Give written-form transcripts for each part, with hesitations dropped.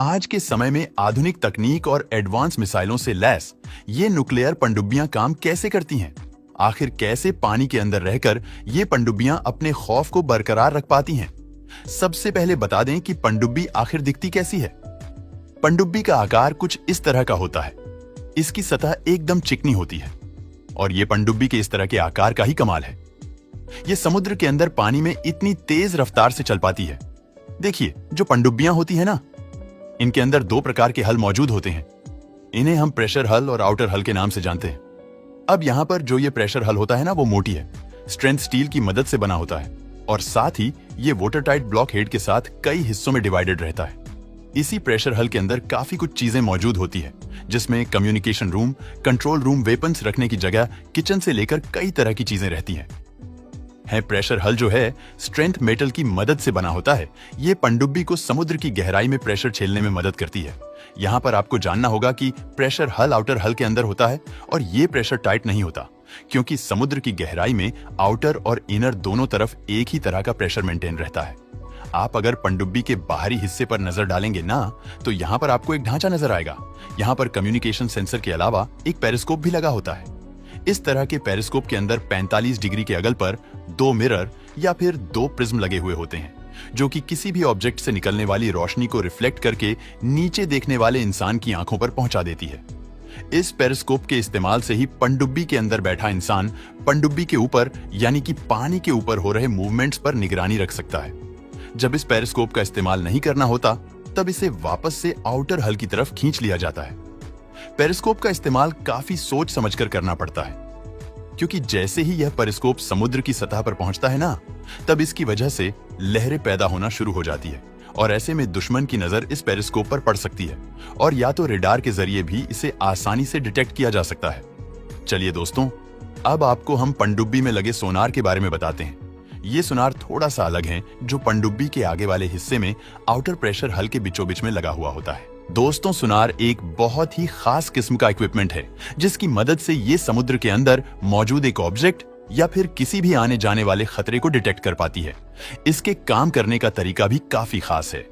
आज के समय में आधुनिक तकनीक और एडवांस मिसाइलों से लैस ये न्यूक्लियर पनडुब्बियां काम कैसे करती हैं? आखिर कैसे पानी के अंदर रहकर ये पनडुब्बियां अपने खौफ को बरकरार रख पाती हैं? सबसे पहले बता दें कि पनडुब्बी आखिर दिखती कैसी है। पनडुब्बी का आकार कुछ इस तरह का होता है। इसकी सतह एकदम चिकनी होती है और ये पनडुब्बी के इस तरह के आकार का ही कमाल है। ये समुद्र के अंदर पानी में इतनी तेज रफ्तार से चल पाती है। देखिए, जो पनडुब्बियां होती है ना, इनके अंदर दो प्रकार के हल मौजूद होते हैं। इन्हें हम प्रेशर हल और आउटर हल के नाम से जानते हैं। अब यहां पर जो ये प्रेशर हल होता है ना, वो मोटी है, स्ट्रेंथ स्टील की मदद से बना होता है और साथ ही ये वाटर टाइट ब्लॉक हेड के साथ कई हिस्सों में डिवाइडेड रहता है। इसी प्रेशर हल के अंदर काफी कुछ चीजें मौजूद होती है, जिसमें communication room, control room, weapons रखने की जगह, किचन से लेकर कई तरह की चीजें रहती हैं। प्रेशर हल जो है स्ट्रेंथ मेटल की मदद से बना होता है। ये पनडुब्बी को समुद्र की गहराई में प्रेशर झेलने में मदद करती है। यहाँ पर आपको जानना होगा कि प्रेशर हल आउटर हल के अंदर होता है और ये प्रेशर टाइट नहीं होता, क्योंकि समुद्र की गहराई में आउटर और इनर दोनों तरफ एक ही तरह का प्रेशर मेंटेन रहता है। आप अगर पनडुब्बी के बाहरी हिस्से पर नजर डालेंगे ना, तो यहाँ पर आपको एक ढांचा नजर आएगा। यहाँ पर कम्युनिकेशन सेंसर के अलावा एक पेरिस्कोप भी लगा होता है। इस तरह के पेरिस्कोप के अंदर 45 डिग्री के अगल पर 2 मिरर या फिर 2 प्रिज्म लगे हुए होते हैं, जो कि किसी भी ऑब्जेक्ट से निकलने वाली रोशनी को रिफ्लेक्ट करके नीचे देखने वाले इंसान की आंखों पर पहुंचा देती है। इस पेरिस्कोप के इस्तेमाल से ही पनडुब्बी के अंदर बैठा इंसान पनडुब्बी के ऊपर यानी कि पानी के ऊपर हो रहे मूवमेंट्स पर निगरानी रख सकता है। जब इस पेरिस्कोप का इस्तेमाल नहीं करना होता, तब इसे वापस से आउटर हल की तरफ खींच लिया जाता है। पेरिस्कोप का इस्तेमाल काफी सोच समझकर करना पड़ता है, क्योंकि जैसे ही यह पेरिस्कोप समुद्र की सतह पर पहुंचता है ना, तब इसकी वजह से लहरें पैदा होना शुरू हो जाती है और ऐसे में दुश्मन की नजर इस पेरिस्कोप पर पड़ सकती है और या तो रेडार के जरिए भी इसे आसानी से डिटेक्ट किया जा सकता है। चलिए दोस्तों, अब आपको हम पनडुब्बी में लगे सोनार के बारे में बताते हैं। ये सोनार थोड़ा सा अलग है, जो पनडुब्बी के आगे वाले हिस्से में आउटर प्रेशर हल के बीचों बीच में लगा हुआ होता है। दोस्तों, सोनार एक बहुत ही खास किस्म का इक्विपमेंट है, जिसकी मदद से ये समुद्र के अंदर मौजूद एक ऑब्जेक्ट या फिर किसी भी आने जाने वाले खतरे को डिटेक्ट कर पाती है। इसके काम करने का तरीका भी काफी खास है।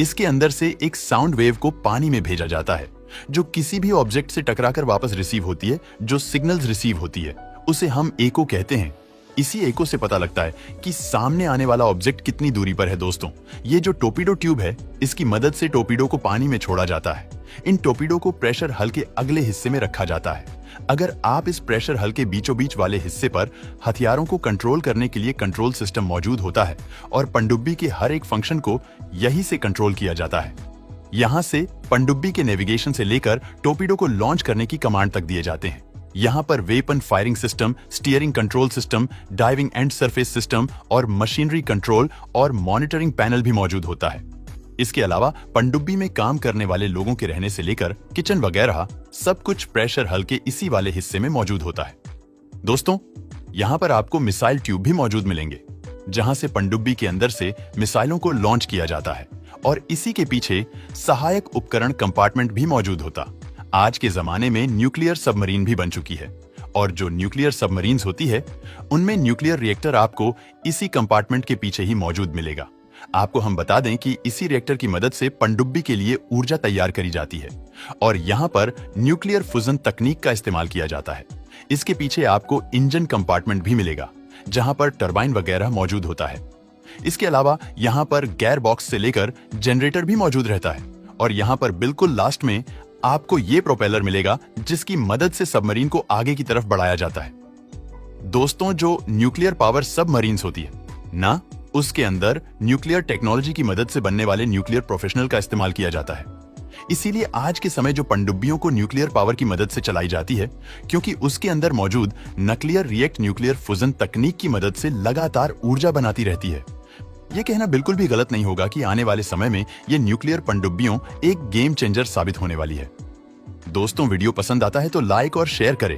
इसके अंदर से एक साउंड वेव को पानी में भेजा जाता है, जो किसी भी ऑब्जेक्ट से टकराकर वापस रिसीव होती है। जो सिग्नल्स रिसीव होती है उसे हम एको कहते हैं। इसी एको से पता लगता है कि सामने आने वाला ऑब्जेक्ट कितनी दूरी पर है। दोस्तों, ये जो टोर्पीडो ट्यूब है, इसकी मदद से टोर्पीडो को पानी में छोड़ा जाता है। इन टोर्पीडो को प्रेशर हल के अगले हिस्से में रखा जाता है। अगर आप इस प्रेशर हल के बीचों बीच वाले हिस्से पर हथियारों को कंट्रोल करने के लिए कंट्रोल सिस्टम मौजूद होता है और पनडुब्बी के हर एक फंक्शन को यहीं से कंट्रोल किया जाता है। यहाँ से पनडुब्बी के नेविगेशन से लेकर टोर्पीडो को लॉन्च करने की कमांड तक दिए जाते हैं। यहाँ पर weapon firing system, steering control system, diving and surface system और मशीनरी कंट्रोल और मॉनिटरिंग पैनल भी मौजूद होता है। इसके अलावा पनडुब्बी में काम करने वाले लोगों के रहने से लेकर किचन वगैरह सब कुछ प्रेशर हल के इसी वाले हिस्से में मौजूद होता है। दोस्तों, यहाँ पर आपको मिसाइल ट्यूब भी मौजूद मिलेंगे, जहां से पनडुब्बी के अंदर से मिसाइलों को लॉन्च किया जाता है और इसी के पीछे सहायक उपकरण कंपार्टमेंट भी मौजूद होता। आज के जमाने में न्यूक्लियर सबमरीन भी बन चुकी है और जो न्यूक्लियर सबमरीन्स होती है, उनमें न्यूक्लियर रिएक्टर आपको इसी कंपार्टमेंट के पीछे ही मौजूद मिलेगा। आपको हम बता दें कि इसी रिएक्टर की मदद से पनडुब्बी के लिए ऊर्जा तैयार करी जाती है और यहाँ पर न्यूक्लियर फ्यूजन तकनीक का इस्तेमाल किया जाता है। इसके पीछे आपको इंजन कंपार्टमेंट भी मिलेगा, जहाँ पर टरबाइन वगैरह मौजूद होता है। इसके अलावा यहाँ पर गेयर बॉक्स से लेकर जनरेटर भी मौजूद रहता है और यहाँ पर बिल्कुल लास्ट में आपको ये प्रोपेलर मिलेगा, जिसकी मदद से सबमरीन को आगे की तरफ बढ़ाया जाता है। दोस्तों, जो न्यूक्लियर पावर सबमरीन्स होती है ना, उसके अंदर न्यूक्लियर टेक्नोलॉजी की मदद से बनने वाले न्यूक्लियर प्रोफेशनल का इस्तेमाल किया जाता है। इसीलिए आज के समय जो पनडुब्बियों को न्यूक्लियर पावर की मदद से चलाई जाती है, क्योंकि उसके अंदर मौजूद न्यूक्लियर रिएक्ट न्यूक्लियर फ्यूजन तकनीक की मदद से लगातार ऊर्जा बनाती रहती है। ये कहना बिल्कुल भी गलत नहीं होगा कि आने वाले समय में ये न्यूक्लियर पनडुब्बियों एक गेम चेंजर साबित होने वाली है। दोस्तों, वीडियो पसंद आता है तो लाइक और शेयर करें